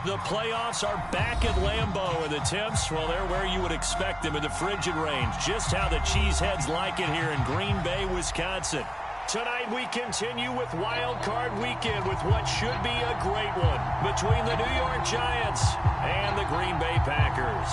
The playoffs are back at Lambeau, and the temps, well, they're where you would expect them in the frigid range. Just how the Cheeseheads like it here in Green Bay, Wisconsin. Tonight we continue with Wild Card Weekend with what should be a great one between the New York Giants and the Green Bay Packers.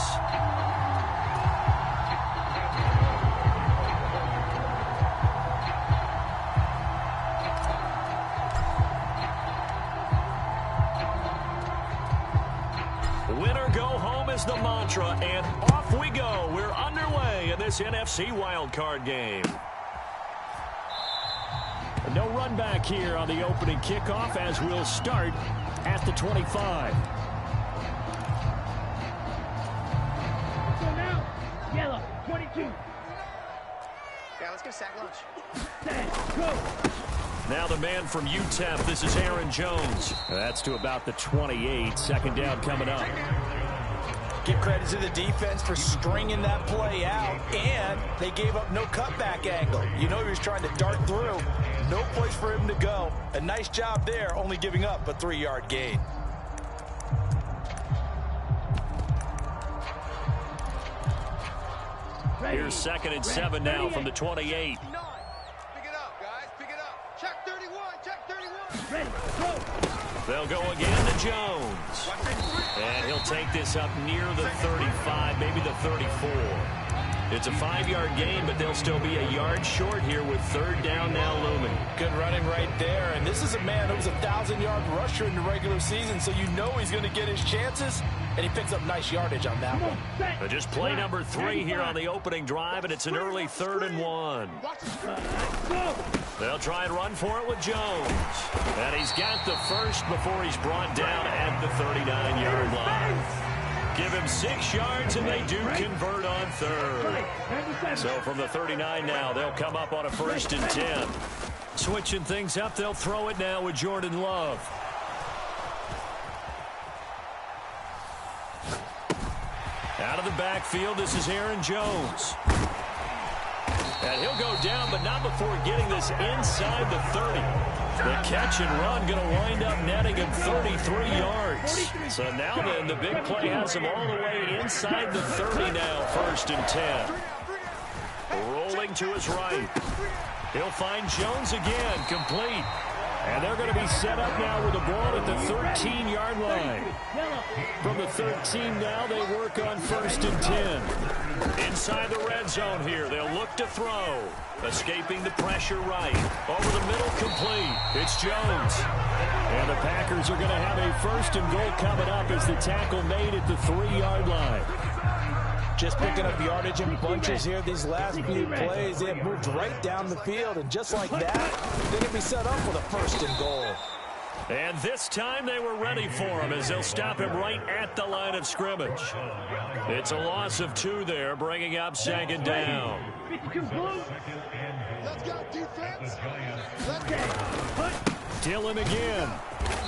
Winner go home is the mantra, and off we go. We're underway in this NFC wildcard game. No run back here on the opening kickoff as we'll start at the 25. So now, yellow, 22. Yeah, let's get a sack lunch. Set, go. Now the man from UTEP, this is Aaron Jones. That's to about the 28. Second down coming up. Give credit to the defense for stringing that play out, and they gave up no cutback angle. You know he was trying to dart through. No place for him to go. A nice job there, only giving up a 3-yard gain. Here's 2nd and 7 now from the 28. Ready, go. They'll go again to Jones. And he'll take this up near the 35, maybe the 34. It's a 5-yard gain, but they'll still be a yard short here with 3rd down now looming. Good running right there. And this is a man who was a 1,000-yard rusher in the regular season, so you know he's going to get his chances, and he picks up nice yardage on that one. But just play number 3 here on the opening drive, and it's an early 3rd and 1. They'll try and run for it with Jones. And he's got the first before he's brought down at the 39-yard line. Give him 6 yards, and they do convert on 3rd. So from the 39 now, they'll come up on a 1st and 10. Switching things up, they'll throw it now with Jordan Love. Out of the backfield, this is Aaron Jones. And he'll go down, but not before getting this inside the 30. The catch and run going to wind up netting him 33 yards. So now then, the big play has him all the way inside the 30 now, 1st and 10. Rolling to his right. He'll find Jones again, complete. And they're going to be set up now with the ball at the 13-yard line. From the 13 now, they work on 1st and 10. Inside the red zone here, they'll look to throw. Escaping the pressure right. Over the middle, complete. It's Jones. And the Packers are going to have a 1st and goal coming up as the tackle made at the 3-yard line. Just picking up yardage in bunches here. These last few plays, they have moved right down the field. And just like that, they're going to be set up with a 1st and goal. And this time they were ready for him as they'll stop him right at the line of scrimmage. It's a loss of 2 there, bringing up 2nd down. Let's go, defense. Let's go. Dillon again.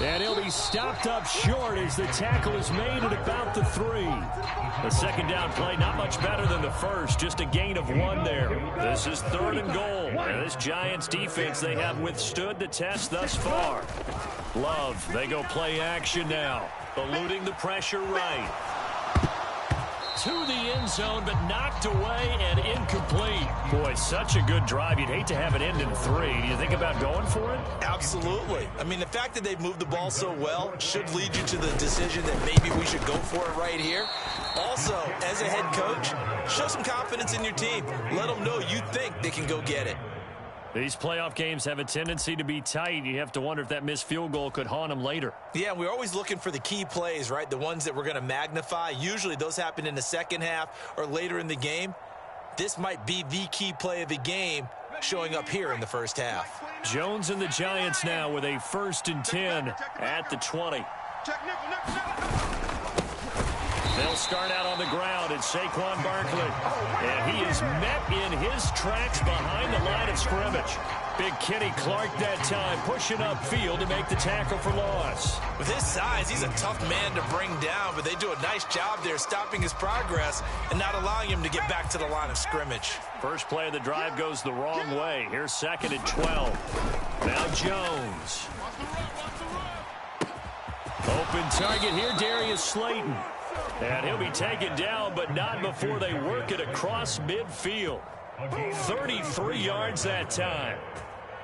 And he'll be stopped up short as the tackle is made at about the 3. The 2nd down play, not much better than the first, just a gain of 1 there. This is 3rd and goal. And this Giants defense, they have withstood the test thus far. Love, they go play action now. Eluding the pressure right. To the end zone, but knocked away and incomplete. Boy, such a good drive. You'd hate to have it end in 3. Do you think about going for it? Absolutely. I mean, the fact that they've moved the ball so well should lead you to the decision that maybe we should go for it right here. Also, as a head coach, show some confidence in your team. Let them know you think they can go get it. These playoff games have a tendency to be tight. You have to wonder if that missed field goal could haunt them later. Yeah, we're always looking for the key plays, right? The ones that we're going to magnify. Usually those happen in the second half or later in the game. This might be the key play of the game showing up here in the first half. Jones and the Giants now with a 1st and 10 at the 20. They'll start out on the ground. It's Saquon Barkley. And he is met in his tracks behind the line of scrimmage. Big Kenny Clark that time pushing upfield to make the tackle for loss. With his size, he's a tough man to bring down, but they do a nice job there stopping his progress and not allowing him to get back to the line of scrimmage. First play of the drive goes the wrong way. Here's 2nd and 12. Now Jones. Open target here, Darius Slayton. And he'll be taken down, but not before they work it across midfield. 33 yards that time.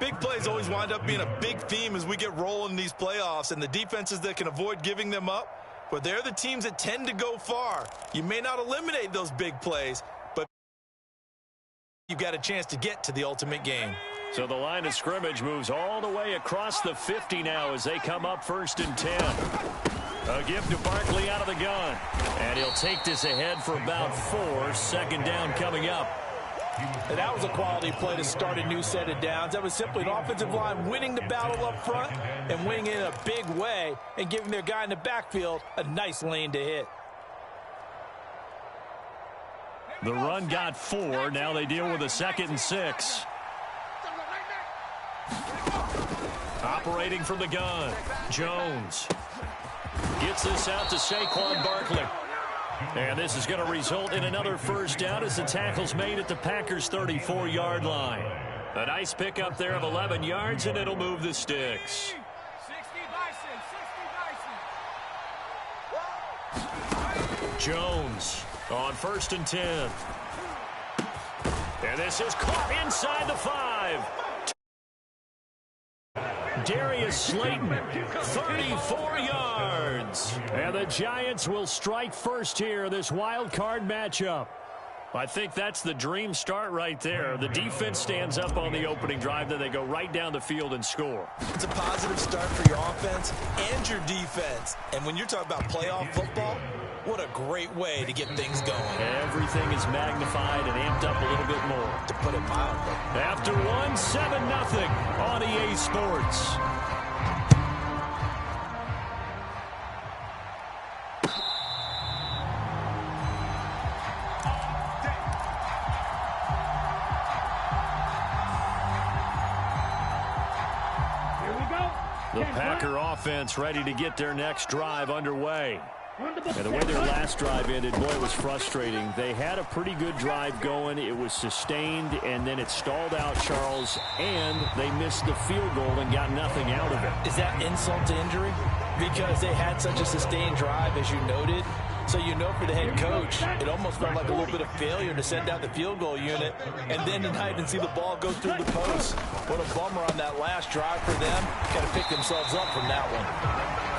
Big plays always wind up being a big theme as we get rolling in these playoffs, and the defenses that can avoid giving them up, but they're the teams that tend to go far. You may not eliminate those big plays, but you've got a chance to get to the ultimate game. So the line of scrimmage moves all the way across the 50 now as they come up 1st and 10. A give to Barkley out of the gun. And he'll take this ahead for about 4. 2nd down coming up. And that was a quality play to start a new set of downs. That was simply an offensive line winning the battle up front and winning it in a big way and giving their guy in the backfield a nice lane to hit. The run got 4. Now they deal with a 2nd and 6. Operating from the gun, Jones gets this out to Saquon Barkley. And this is going to result in another 1st down as the tackle's made at the Packers' 34-yard line. A nice pickup there of 11 yards, and it'll move the sticks. Jones on 1st and 10. And this is caught inside the 5. Darius Slayton, 34 yards. And the Giants will strike first here, this wild card matchup. I think that's the dream start right there. The defense stands up on the opening drive, then they go right down the field and score. It's a positive start for your offense and your defense. And when you're talking about playoff football, what a great way to get things going. Everything is magnified and amped up a little bit more. To put it mildly. After 1, 7-0 on EA Sports. The Packer offense ready to get their next drive underway. And the way their last drive ended, boy, it was frustrating. They had a pretty good drive going. It was sustained, and then it stalled out, Charles, and they missed the field goal and got nothing out of it. Is that insult to injury? Because they had such a sustained drive, as you noted. So you know for the head coach, it almost felt like a little bit of failure to send out the field goal unit and then to not even see the ball go through the post. What a bummer on that last drive for them. Got to pick themselves up from that one.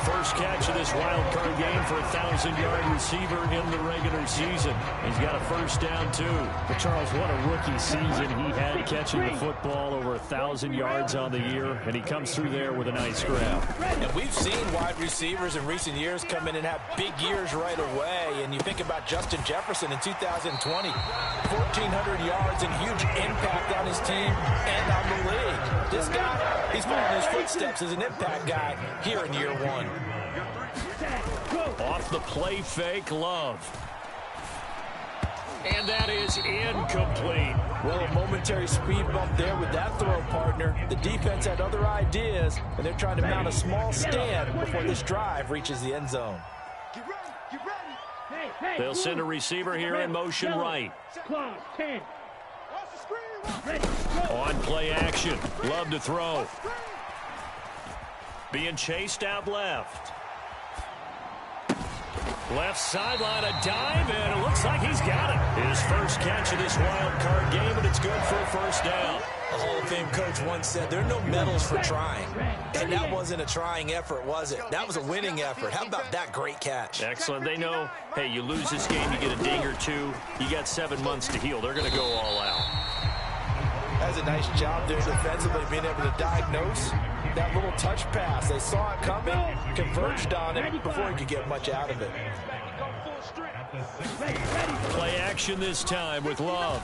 First catch of this wild card game for a 1,000-yard receiver in the regular season. He's got a 1st down, too. But, Charles, what a rookie season he had catching the football, over 1,000 yards on the year, and he comes through there with a nice grab. And we've seen wide receivers in recent years come in and have big years right away. And you think about Justin Jefferson in 2020, 1,400 yards and huge impact on his team and on the league. This guy, he's following his footsteps as an impact guy here in year 1. Off the play fake, Love. And that is incomplete. Well, a momentary speed bump there with that throw, partner. The defense had other ideas, and they're trying to mount a small stand before this drive reaches the end zone. They'll send a receiver here in motion right. On play action. Love to throw. Being chased out left. Left sideline, a dive, and it looks like he's got it. His first catch of this wild card game, and it's good for a 1st down. A Hall of Fame coach once said, there are no medals for trying. And that wasn't a trying effort, was it? That was a winning effort. How about that great catch? Excellent. They know, hey, you lose this game, you get a ding or 2. You got 7 months to heal. They're going to go all out. That's a nice job there defensively, being able to diagnose that little touch pass. They saw it coming, converged on it before he could get much out of it. Play action this time with Love.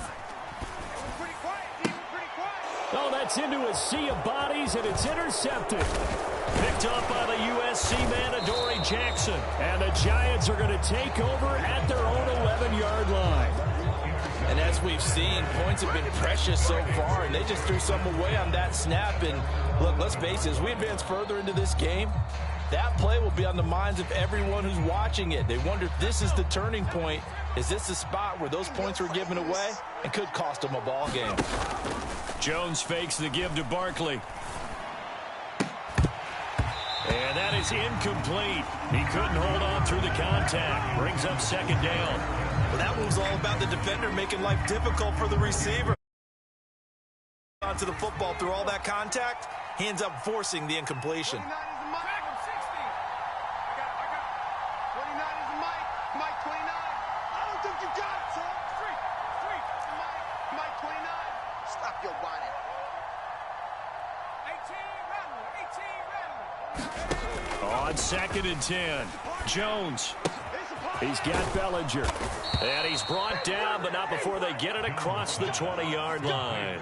Oh, that's into a sea of bodies, and it's intercepted. Picked up by the USC man, Adoree Jackson. And the Giants are going to take over at their own 11-yard line. And as we've seen, points have been precious so far, and they just threw some away on that snap. And look, let's face it, as we advance further into this game, that play will be on the minds of everyone who's watching it. They wonder if this is the turning point. Is this the spot where those points were given away and could cost them a ball game? Jones fakes the give to Barkley. And that is incomplete. He couldn't hold on through the contact. Brings up second down. Well, that was all about the defender making life difficult for the receiver. Onto the football through all that contact, he ends up forcing the incompletion. 29 is a Mike. Mike 29. I don't think you got it, son. Street. Mike 29. Stop your whining. 18 Rattler. On second and 10, Jones. He's got Bellinger. And he's brought down, but not before they get it across the 20-yard line.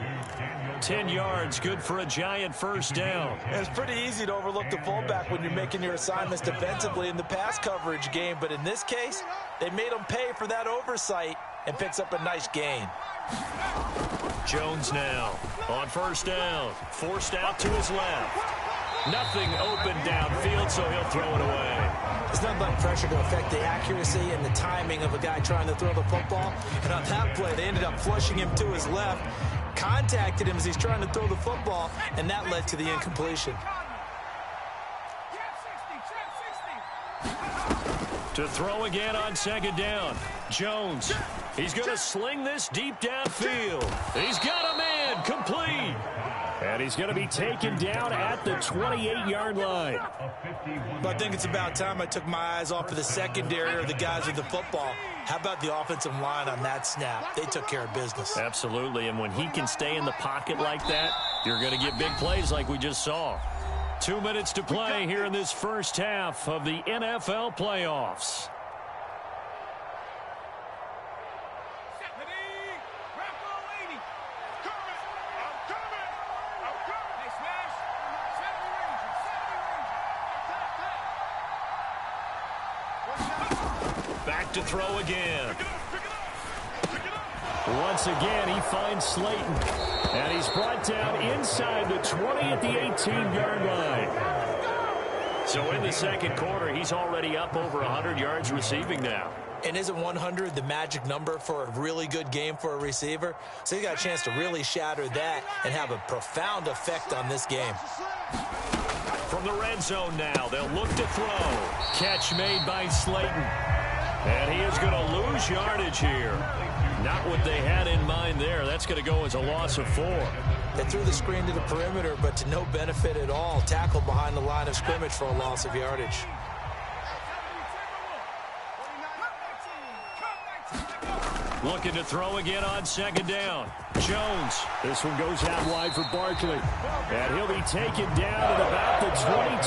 10 yards, good for a giant first down. And it's pretty easy to overlook the fullback when you're making your assignments defensively in the pass coverage game. But in this case, they made him pay for that oversight and picks up a nice gain. Jones now on first down. Forced out to his left. Nothing open downfield, so he'll throw it away. There's nothing like pressure to affect the accuracy and the timing of a guy trying to throw the football. And on that play, they ended up flushing him to his left, contacted him as he's trying to throw the football, and that led to the incompletion. To throw again on second down. Jones. He's going to sling this deep downfield. He's got a man complete. And he's going to be taken down at the 28-yard line. But I think it's about time I took my eyes off of the secondary or the guys with the football. How about the offensive line on that snap? They took care of business. Absolutely, and when he can stay in the pocket like that, you're going to get big plays like we just saw. 2 minutes to play here in this first half of the NFL playoffs. Back to throw again. Once again, he finds Slayton. And he's brought down inside the 20 at the 18-yard line. So in the second quarter, he's already up over 100 yards receiving now. And isn't 100 the magic number for a really good game for a receiver? So he got a chance to really shatter that and have a profound effect on this game. From the red zone now, they'll look to throw. Catch made by Slayton. And he is going to lose yardage here. Not what they had in mind there. That's going to go as a loss of 4. They threw the screen to the perimeter, but to no benefit at all. Tackled behind the line of scrimmage for a loss of yardage. Looking to throw again on second down. Jones. This one goes out wide for Barkley. And he'll be taken down at about the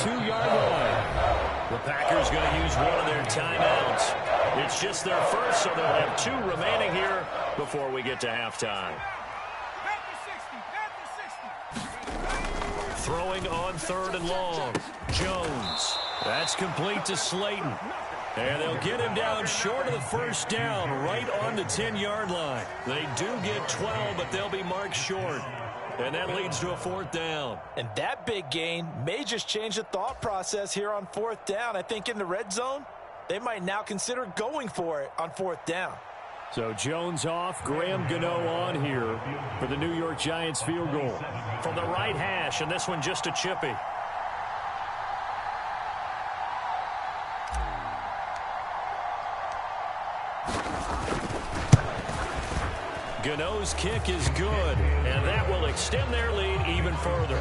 22-yard line. The Packers going to use one of their timeouts. It's just their first, so they'll have 2 remaining here before we get to halftime. Throwing on third and long. Jones. That's complete to Slayton. And they'll get him down short of the first down, right on the 10-yard line. They do get 12, but they'll be marked short. And that leads to a 4th down. And that big gain may just change the thought process here on 4th down. I think in the red zone, they might now consider going for it on 4th down. So Jones off, Graham Gano on here for the New York Giants field goal. From the right hash, and this one just a chippy. Gano's kick is good, and that will extend their lead even further.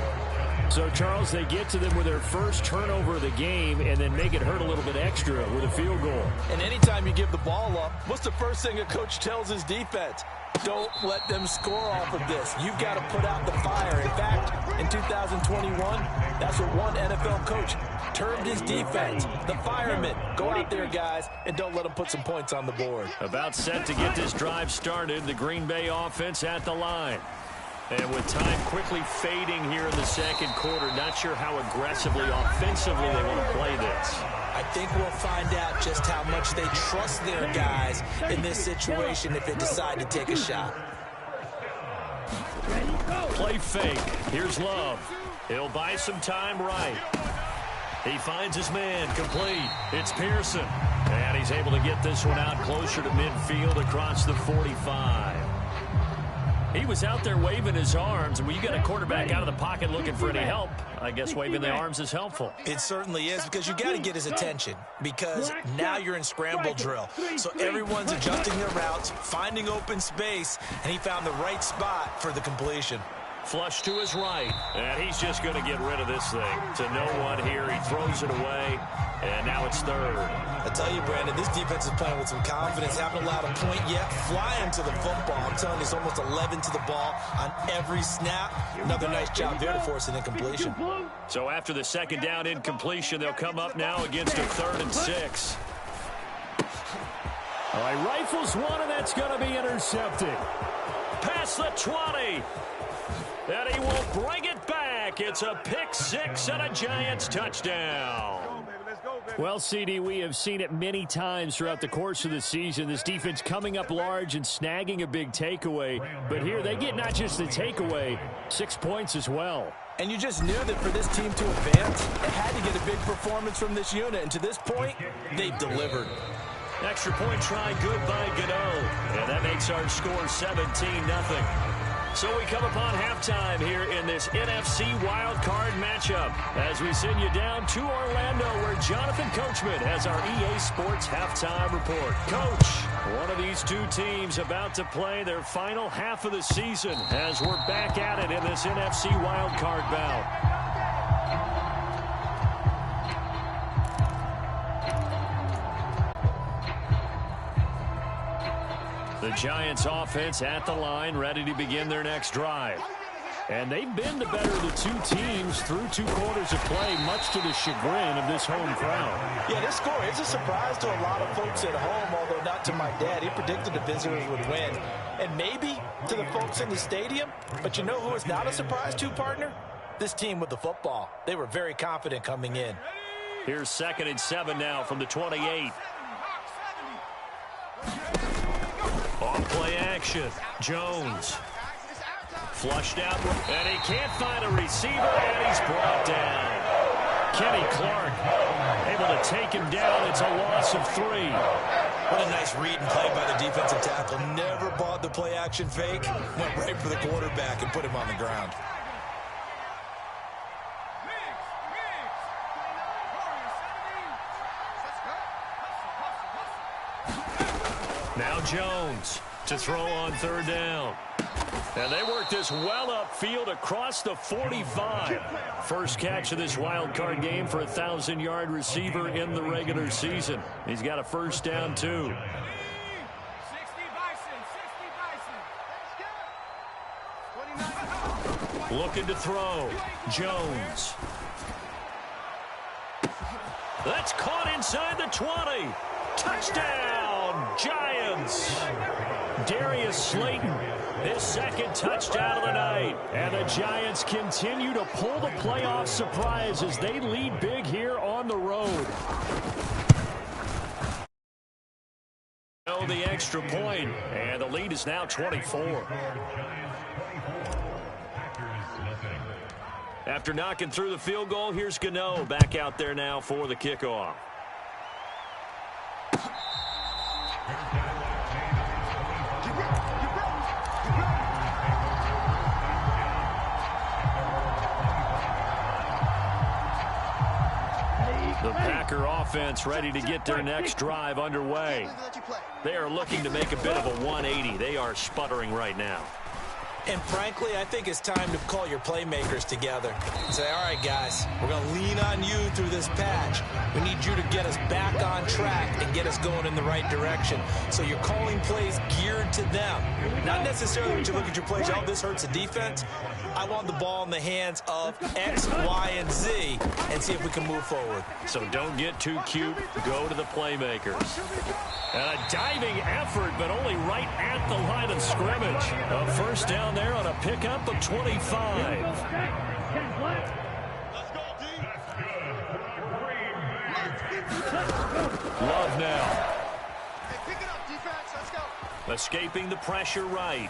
So, Charles, they get to them with their first turnover of the game and then make it hurt a little bit extra with a field goal. And anytime you give the ball up, what's the first thing a coach tells his defense? Don't let them score off of this. You've got to put out the fire. In fact, in 2021, that's what one NFL coach termed his defense, the firemen. Go out there, guys, and don't let them put some points on the board. About set to get this drive started, the Green Bay offense at the line. And with time quickly fading here in the second quarter, not sure how aggressively, offensively they want to play this. I think we'll find out just how much they trust their guys in this situation if they decide to take a shot. Play fake. Here's Love. He'll buy some time right. He finds his man complete. It's Pearson. And he's able to get this one out closer to midfield across the 45. He was out there waving his arms. When you got a quarterback out of the pocket looking for any help, I guess waving the arms is helpful. It certainly is, because you got to get his attention, because now you're in scramble drill. So everyone's adjusting their routes, finding open space, and he found the right spot for the completion. Flush to his right, and he's just going to get rid of this thing. To no one here, he throws it away, and now it's third. I tell you, Brandon, this defense is playing with some confidence. Haven't allowed a point yet. Flying to the football. I'm telling you, it's almost 11 to the ball on every snap. Another nice job there to force an incompletion. So after the second down incompletion, they'll come up now against a 3rd and 6. All right, rifles one, and that's going to be intercepted. Past the 20. And he will bring it back. It's a pick 6 and a Giants touchdown. Well, CD, we have seen it many times throughout the course of the season. This defense coming up large and snagging a big takeaway. But here they get not just the takeaway, 6 points as well. And you just knew that for this team to advance, it had to get a big performance from this unit. And to this point, they've delivered. Extra point try good by Gano. And that makes our score 17-0. So we come upon halftime here in this NFC wildcard matchup as we send you down to Orlando, where Jonathan Coachman has our EA Sports halftime report. Coach, one of these two teams about to play their final half of the season as we're back at it in this NFC wildcard bout. The Giants offense at the line, ready to begin their next drive. And they've been the better of the two teams through 2 quarters of play, much to the chagrin of this home crowd. Yeah, this score is a surprise to a lot of folks at home, although not to my dad. He predicted the visitors would win. And maybe to the folks in the stadium. But you know who is not a surprise to, partner? This team with the football. They were very confident coming in. Here's 2nd and 7 now from the 28. On play action, Jones. Flushed out, and he can't find a receiver, and he's brought down. Kenny Clark able to take him down. It's a loss of 3. What a nice read and play by the defensive tackle. Never bought the play action fake. Went right for the quarterback and put him on the ground. Now Jones to throw on 3rd down. And they work this well upfield across the 45. First catch of this wild card game for a 1,000-yard receiver in the regular season. He's got a first down, too. 60 Bison. Looking to throw. Jones. That's caught inside the 20. Touchdown, Giants. Darius Slayton, his 2nd touchdown of the night. And the Giants continue to pull the playoff surprise as they lead big here on the road. The extra point, and the lead is now 24. After knocking through the field goal, here's Gano back out there now for the kickoff. The Packer offense ready to get their next drive underway. They are looking to make a bit of a 180. They are sputtering right now. And frankly, I think it's time to call your playmakers together and say, all right, guys, we're going to lean on you through this patch. We need you to get us back on track and get us going in the right direction. So you're calling plays geared to them. Not necessarily when you look at your plays, oh, this hurts the defense. I want the ball in the hands of X, Y, and Z and see if we can move forward. So don't get too cute. Go to the playmakers. And a diving effort, but only right at the line of scrimmage. A first down there on a pickup of 25. Love now. Hey, pick it up, defense. Let's go. Escaping the pressure right.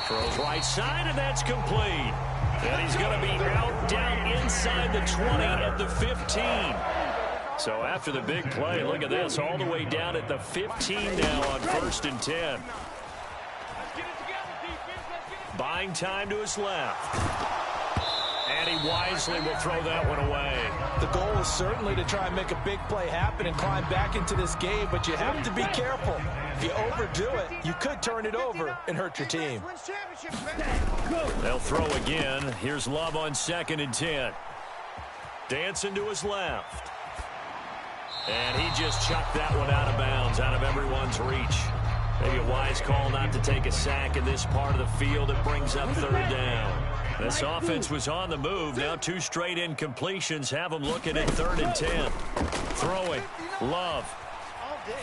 Throws right side, and that's complete. And he's going to be out down inside the 20 at the 15. So after the big play, look at this, all the way down at the 15 now on 1st and 10. Buying time to his left. And he wisely will throw that one away. The goal is certainly to try and make a big play happen and climb back into this game, but you have to be careful. If you overdo it, you could turn it over and hurt your team. They'll throw again. Here's Love on 2nd and 10. Dancing to his left. And he just chucked that one out of bounds, out of everyone's reach. Maybe a wise call not to take a sack in this part of the field. It brings up 3rd down. This offense was on the move. Now 2 straight incompletions have them looking at 3rd and 10. Throwing. Love.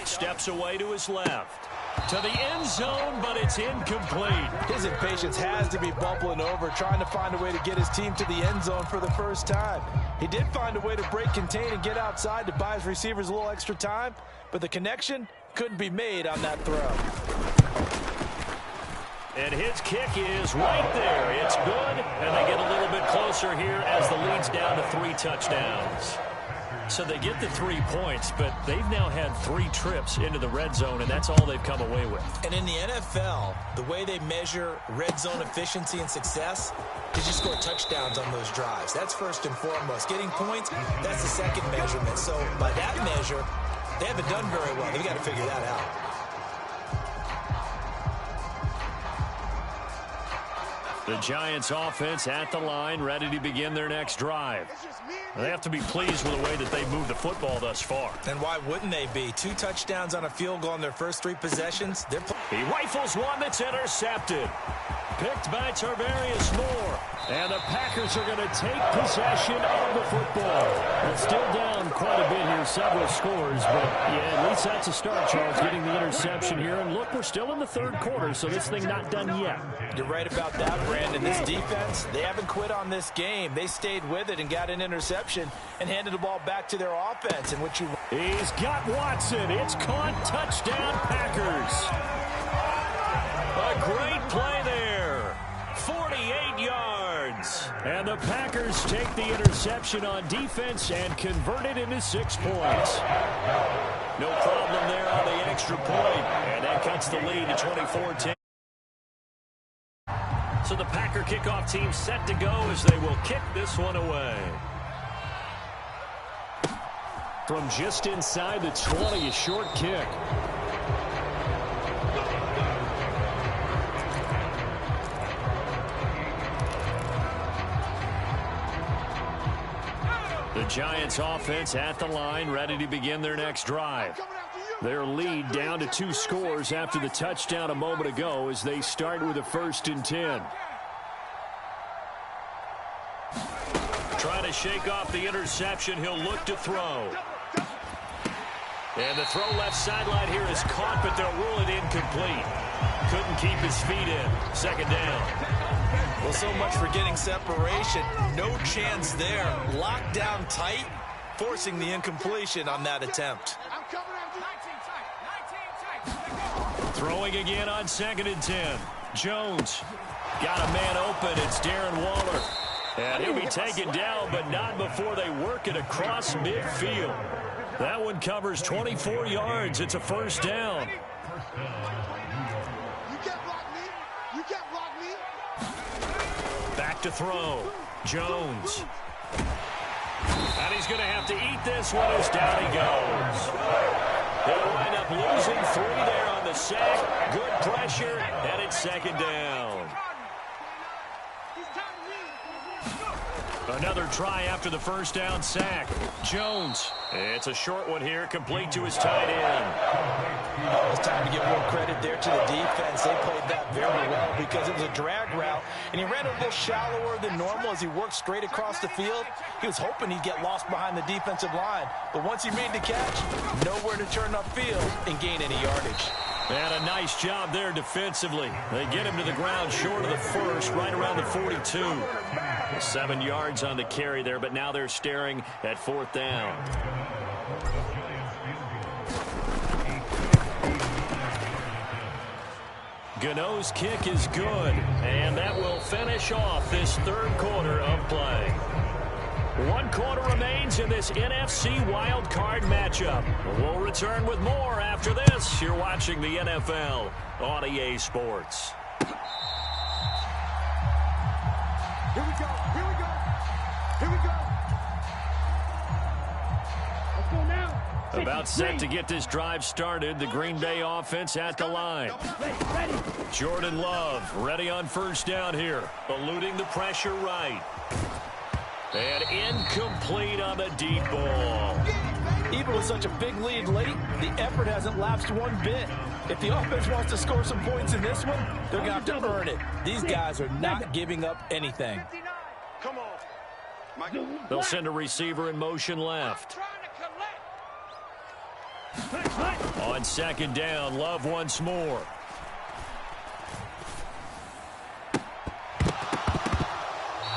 Steps away to his left. To the end zone, but it's incomplete. His impatience has to be bubbling over, trying to find a way to get his team to the end zone for the first time. He did find a way to break, contain, and get outside to buy his receivers a little extra time, but the connection couldn't be made on that throw. And his kick is right there. It's good, and they get a little bit closer here as the lead's down to 3 touchdowns. So they get the 3 points, but they've now had 3 trips into the red zone, and that's all they've come away with. And in the NFL, the way they measure red zone efficiency and success is you score touchdowns on those drives. That's first and foremost. Getting points, that's the second measurement. So by that measure, they haven't done very well. They've got to figure that out. The Giants offense at the line, ready to begin their next drive. They have to be pleased with the way that they've moved the football thus far. And why wouldn't they be? 2 touchdowns on a field goal in their first 3 possessions. He rifles one that's intercepted. Picked by Tarvarius Moore. And the Packers are going to take possession of the football. It's still down quite a bit here, several scores, but yeah, at least that's a start, Charles, getting the interception here. And look, we're still in the 3rd quarter, so this thing not done yet. You're right about that, Brandon. This defense, they haven't quit on this game. They stayed with it and got an interception and handed the ball back to their offense. And what you... He's got Watson. It's caught. Touchdown, Packers. A great play there. 48 yards. And the Packers take the interception on defense and convert it into 6 points. No problem there on the extra point. And that cuts the lead to 24-10. So the Packer kickoff team set to go as they will kick this one away. From just inside the 20, a short kick. The Giants offense at the line, ready to begin their next drive. Their lead down to 2 scores after the touchdown a moment ago as they start with a 1st and 10. Trying to shake off the interception, he'll look to throw. And the throw left sideline here is caught, but they'll rule it incomplete. Couldn't keep his feet in. 2nd down. Well, so much for getting separation. No chance there. Locked down tight, forcing the incompletion on that attempt. Throwing again on 2nd and 10. Jones got a man open. It's Darren Waller. And he'll be taken down, but not before they work it across midfield. That one covers 24 yards. It's a 1st down. Back to throw. Jones. And he's going to have to eat this one as down he goes. He'll wind up losing 3 there on the sack. Good pressure, and it's 2nd down. Another try after the 1st down sack. Jones. It's a short one here, complete to his tight end. It's time to give more credit there to the defense. They played that very well because it was a drag route, and he ran a little shallower than normal as he worked straight across the field. He was hoping he'd get lost behind the defensive line, but once he made the catch, nowhere to turn upfield and gain any yardage. And a nice job there defensively. They get him to the ground short of the 1st, right around the 42. 7 yards on the carry there, but now they're staring at 4th down. Gano's kick is good, and that will finish off this 3rd quarter of play. 1 quarter remains in this NFC Wild Card matchup. We'll return with more after this. You're watching the NFL on EA Sports. Here we go. Here we go. Here we go. Let's go now. About set to get this drive started. The Green Bay offense at the line. Ready. Jordan Love ready on first down here. Eluding the pressure right. And incomplete on the deep ball. Even with such a big lead late, the effort hasn't lapsed one bit. If the offense wants to score some points in this one, they're going to have to earn it. These guys are not giving up anything. Come on. Michael. They'll send a receiver in motion left. On second down, Love once more.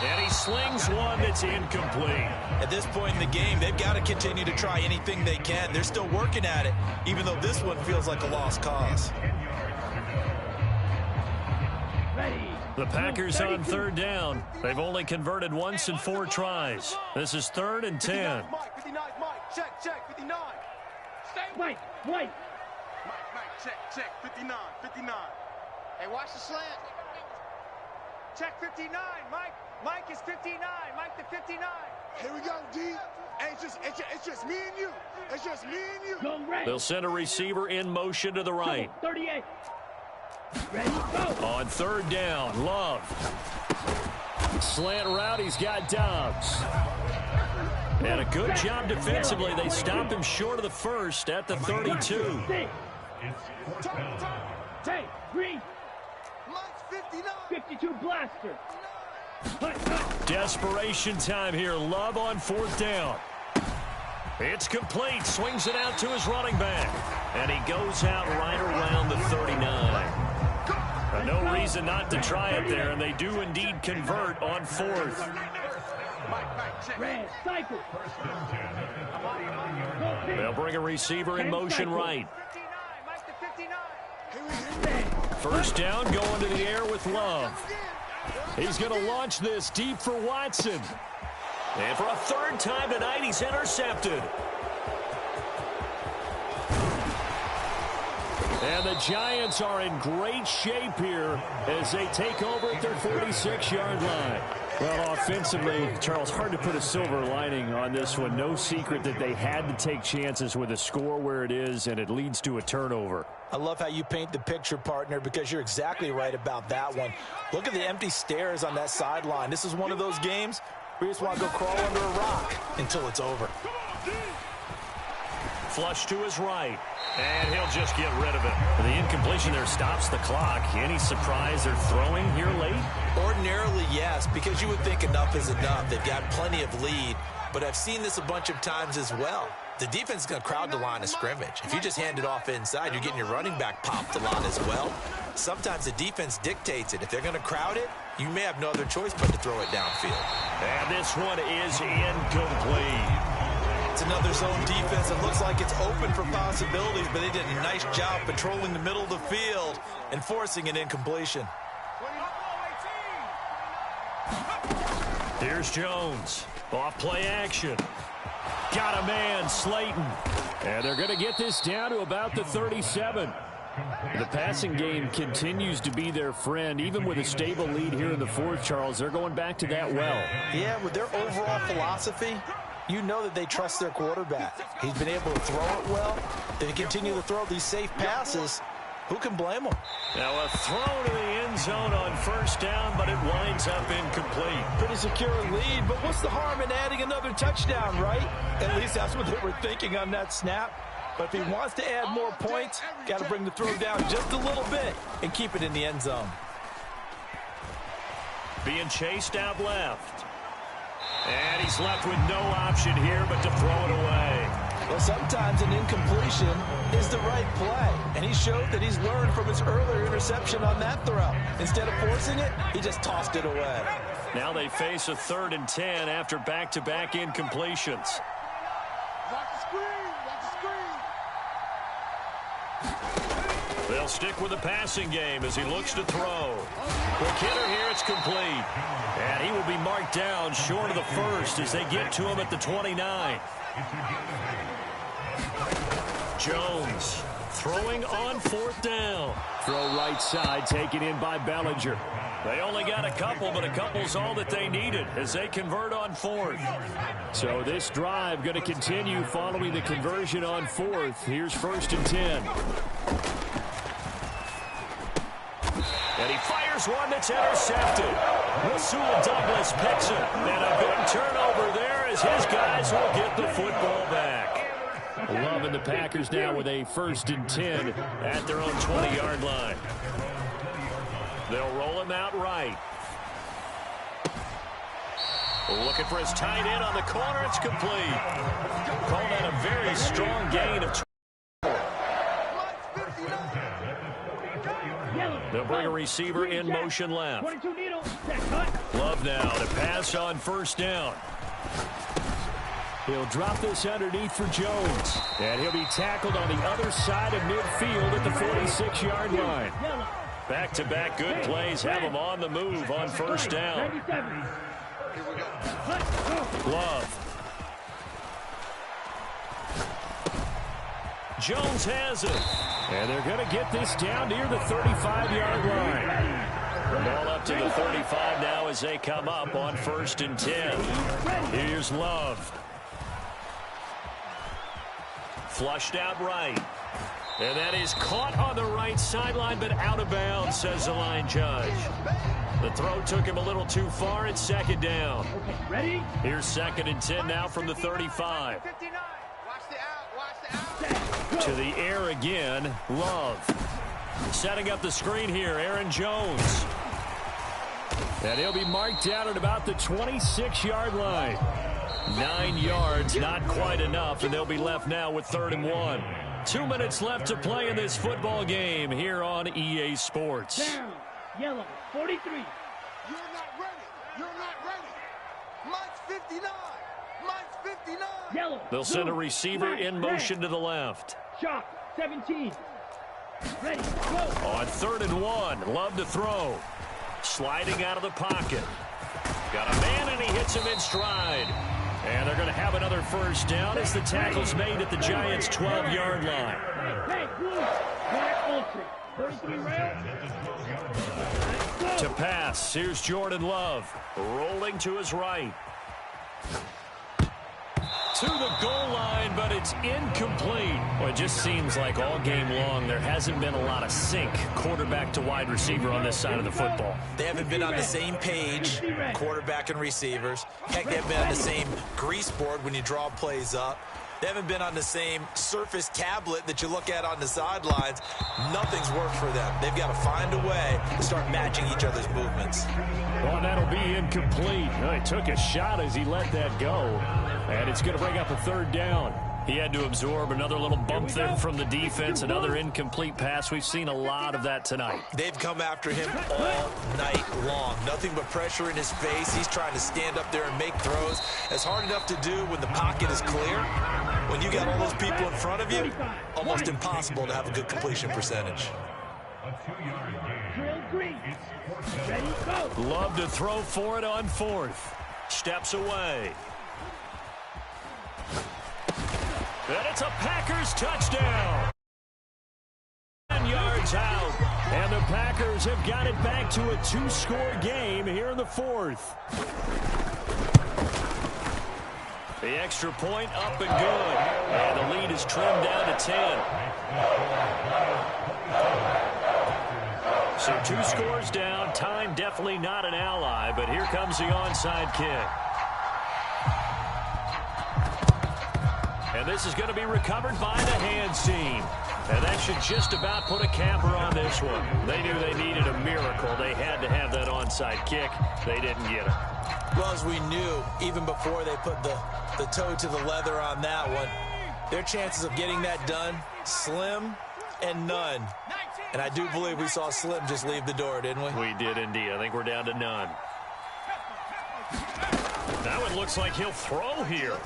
And he slings one that's incomplete. At this point in the game, they've got to continue to try anything they can. They're still working at it, even though this one feels like a lost cause. The Packers on third down. They've only converted once in 4 tries. This is 3rd and 10. Mike, 59, Mike. Check, 59. Mike. Mike, check, 59. Hey, watch the slant. Check 59, Mike. Mike is 59. Mike the 59. Here we go, D. Hey, it's just me and you. It's just me and you. Go red. They'll send a receiver in motion to the right. 38. Ready, go. On third down, Love. Slant route, he's got Dobbs. And a good job defensively. They stopped him short of the first at the 32. Hey, Green. Mike's 59. 52 blaster. Desperation time here. Love on 4th down. It's complete. Swings it out to his running back. And he goes out right around the 39. No reason not to try it there, and they do indeed convert on 4th. Red, cycle. They'll bring a receiver in motion right. 59. Mike the 59. First down, going to the air with Love. He's going to launch this deep for Watson. And for a 3rd time tonight, he's intercepted. And the Giants are in great shape here as they take over at their 46-yard line. Well, offensively, Charles, hard to put a silver lining on this one. No secret that they had to take chances with a score where it is, and it leads to a turnover. I love how you paint the picture, partner, because you're exactly right about that one. Look at the empty stairs on that sideline. This is one of those games where you just want to go crawl under a rock until it's over. Flush to his right. And he'll just get rid of it. The incompletion there stops the clock. Any surprise they're throwing here late? Ordinarily, yes, because you would think enough is enough. They've got plenty of lead, but I've seen this a bunch of times as well. The defense is going to crowd the line of scrimmage. If you just hand it off inside, you're getting your running back popped a lot as well. Sometimes the defense dictates it. If they're going to crowd it, you may have no other choice but to throw it downfield. And this one is incomplete. It's another zone defense. It looks like it's open for possibilities, but they did a nice job patrolling the middle of the field and forcing an incompletion. Here's Jones. Off play action. Got a man, Slayton. And they're going to get this down to about the 37. The passing game continues to be their friend. Even with a stable lead here in the 4th, Charles, they're going back to that well. Yeah, with their overall philosophy, you know that they trust their quarterback. He's been able to throw it well. They continue to throw these safe passes. Who can blame them? Now a throw to the end zone on first down, but it winds up incomplete. Pretty secure lead, but what's the harm in adding another touchdown, right? At least that's what they were thinking on that snap. But if he wants to add more points, got to bring the throw down just a little bit and keep it in the end zone. Being chased out left. And he's left with no option here but to throw it away. Well, sometimes an incompletion is the right play, and he showed that he's learned from his earlier interception on that throw. Instead of forcing it, he just tossed it away. Now they face a 3rd and 10 after back-to-back incompletions. Watch the screen. They'll stick with the passing game as he looks to throw. Quick hitter here, it's complete. And he will be marked down short of the first as they get to him at the 29. Jones throwing on 4th down. Throw right side, taken in by Bellinger. They only got a couple, but a couple's all that they needed as they convert on 4th. So this drive going to continue following the conversion on 4th. Here's 1st and 10. And he fires one that's intercepted. Rasul Douglas picks it. And a big turnover there as his guys will get the football back. Loving the Packers now with a 1st and 10 at their own 20-yard line. They'll roll him out right. Looking for his tight end on the corner. It's complete. Called out a very strong gain of 12. They'll bring a receiver in motion left. Love now to pass on 1st down. He'll drop this underneath for Jones. And he'll be tackled on the other side of midfield at the 46-yard line. Back-to-back good plays have him on the move on 1st down. Love. Jones has it. And they're going to get this down near the 35-yard line. Ball up to the 35 now as they come up on 1st and 10. Here's Love. Flushed out right. And that is caught on the right sideline, but out of bounds, says the line judge. The throw took him a little too far. It's 2nd down. Ready? Here's 2nd and 10 now from the 35. To the air again, Love. Setting up the screen here, Aaron Jones. And he'll be marked down at about the 26-yard line. 9 yards, not quite enough, and they'll be left now with 3rd and 1. 2 minutes left to play in this football game here on EA Sports. Down. Yellow, 43. You're not ready. You're not ready. Mike's 59. Mike's 59. Yellow. They'll send a receiver in motion to the left. Shock, 17. Ready, go. On 3rd and 1, Love to throw. Sliding out of the pocket. Got a man, and he hits him in stride. And they're going to have another 1st down as the tackle's made at the Giants' 12-yard line. Hey, blue. Black ultra. 33 rail. To pass, here's Jordan Love. Rolling to his right. To the goal line, but it's incomplete. Well, it just seems like all game long there hasn't been a lot of sync quarterback to wide receiver on this side of the football. They haven't been on the same page, quarterback and receivers. Heck, they haven't been on the same grease board when you draw plays up. They haven't been on the same surface tablet that you look at on the sidelines. Nothing's worked for them. They've got to find a way to start matching each other's movements. Well, that'll be incomplete. Well, he took a shot as he let that go. And it's going to bring up a 3rd down. He had to absorb another little bump there from the defense, another incomplete pass. We've seen a lot of that tonight. They've come after him all night long. Nothing but pressure in his face. He's trying to stand up there and make throws. It's hard enough to do when the pocket is clear. When you got all those people in front of you, almost impossible to have a good completion percentage. Drill green. Ready, go. Love to throw for it on 4th. Steps away. And it's a Packers touchdown. 10 yards out. And the Packers have got it back to a 2-score game here in the 4th. The extra point up and good. And the lead is trimmed down to 10. So 2 scores down. Time definitely not an ally, but here comes the onside kick. And this is going to be recovered by the hands team. And that should just about put a capper on this one. They knew they needed a miracle. They had to have that onside kick. They didn't get it. Well, as we knew, even before they put the toe to the leather on that one, their chances of getting that done, slim and none. And I do believe we saw Slim just leave the door, didn't we? We did indeed. I think we're down to none. That one looks like he'll throw here.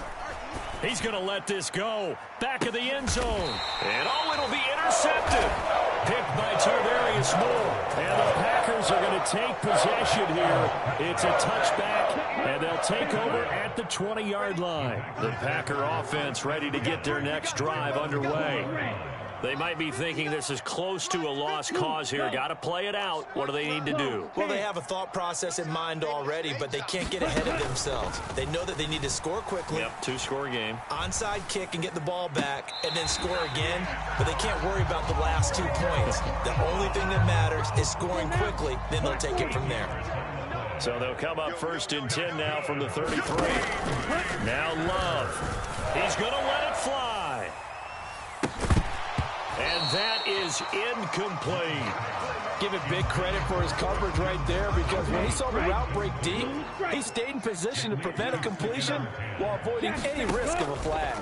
He's going to let this go. Back of the end zone. And it'll be intercepted. Picked by Tarvarius Moore. And the Packers are going to take possession here. It's a touchback, and they'll take over at the 20-yard line. The Packer offense ready to get their next drive underway. They might be thinking this is close to a lost cause here. Got to play it out. What do they need to do? Well, they have a thought process in mind already, but they can't get ahead of themselves. They know that they need to score quickly. Yep, two-score game. Onside kick and get the ball back, and then score again, but they can't worry about the last 2 points. The only thing that matters is scoring quickly, then they'll take it from there. So they'll come up 1st and 10 now from the 33. Now Love. He's going to let it fly. And that is incomplete. Give it big credit for his coverage right there, because when he saw the route break deep, he stayed in position to prevent a completion while avoiding any risk of a flag.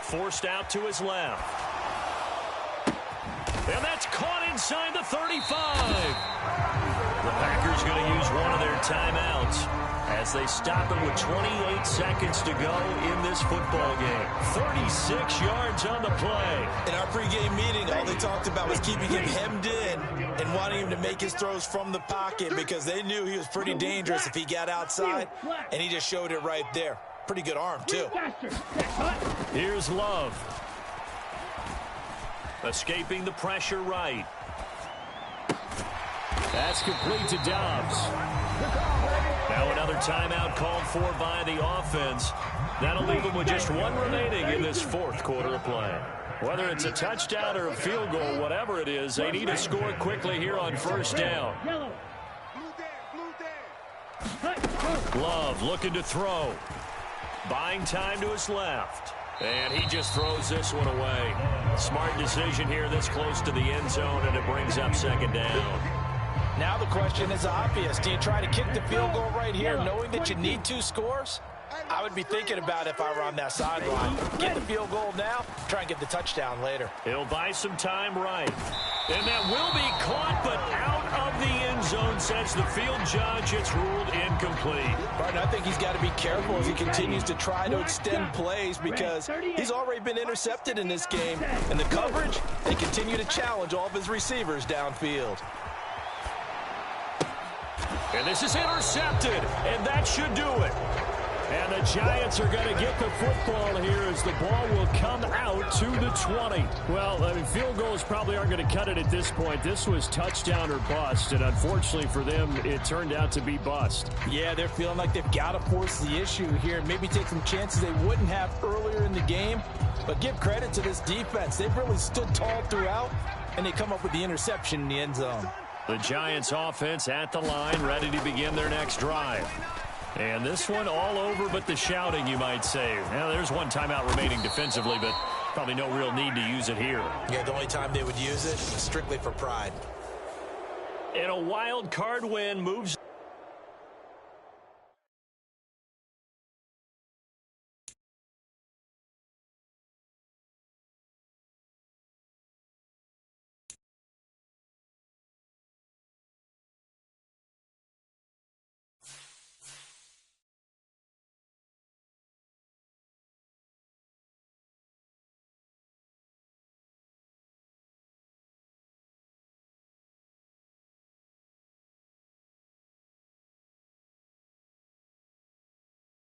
Forced out to his left. And that's caught inside the 35. The Packers going to use one of their timeouts as they stop it with 28 seconds to go in this football game. 36 yards on the play. In our pregame meeting, all they talked about was keeping him hemmed in and wanting him to make his throws from the pocket, because they knew he was pretty dangerous if he got outside, and he just showed it right there. Pretty good arm, too. Here's Love. Escaping the pressure right. That's complete to Dobbs. Now another timeout called for by the offense. That'll leave them with just one remaining in this 4th quarter of play. Whether it's a touchdown or a field goal, whatever it is, they need to score quickly here on 1st down. Love looking to throw. Buying time to his left. And he just throws this one away. Smart decision here this close to the end zone, and it brings up 2nd down. Now the question is obvious. Do you try to kick the field goal right here knowing that you need 2 scores? I would be thinking about it if I were on that sideline. Get the field goal now, try and get the touchdown later. He'll buy some time right. And that will be caught, but out of the end zone, says the field judge. It's ruled incomplete. But I think he's got to be careful as he continues to try to extend plays, because he's already been intercepted in this game. And the coverage, they continue to challenge all of his receivers downfield. And this is intercepted, and that should do it. And the Giants are going to get the football here as the ball will come out to the 20. Well, I mean, field goals probably aren't going to cut it at this point. This was touchdown or bust, and unfortunately for them, it turned out to be bust. Yeah, they're feeling like they've got to force the issue here and maybe take some chances they wouldn't have earlier in the game. But give credit to this defense. They've really stood tall throughout, and they come up with the interception in the end zone. The Giants offense at the line, ready to begin their next drive. And this one all over but the shouting, you might say. Now, there's one timeout remaining defensively, but probably no real need to use it here. Yeah, the only time they would use it was strictly for pride. And a wild card win moves